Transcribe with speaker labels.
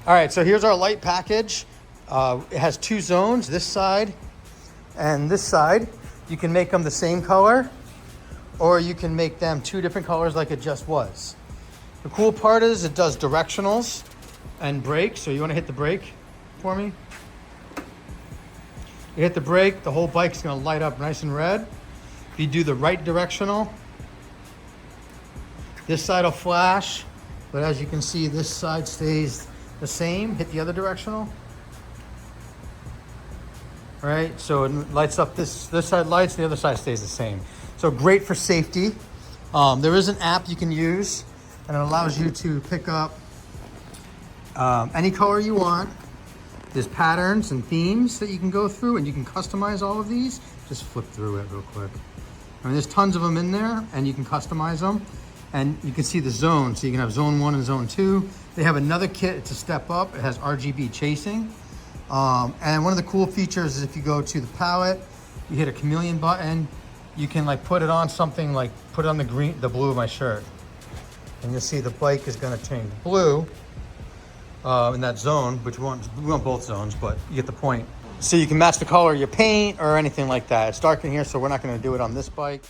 Speaker 1: All right, so here's our light package. It has two zones, this side and this side. You can make them the same color, or you can make them two different colors like it just was. The cool part is it does directionals and brakes. So you want to hit the brake for me? You hit the brake, the whole bike's gonna light up nice and red. If you do the right directional, this side will flash, but as you can see, this side stays the same. Hit the other directional. All right, so it lights up this side lights, the other side stays the same. So great for safety. There is an app you can use, and it allows you to pick up any color you want. There's patterns and themes that you can go through, and you can customize all of these. Just flip through it real quick. I mean, there's tons of them in there, and you can customize them. And you can see the zones. So you can have zone 1 and zone 2. They have another kit, it's a step up. It has RGB chasing. And one of the cool features is if you go to the palette, you hit a chameleon button, you can like put it on something, like put it on the blue of my shirt. And you'll see the bike is gonna change blue in that zone, which we want both zones, but you get the point. So you can match the color of your paint or anything like that. It's dark in here, so we're not gonna do it on this bike.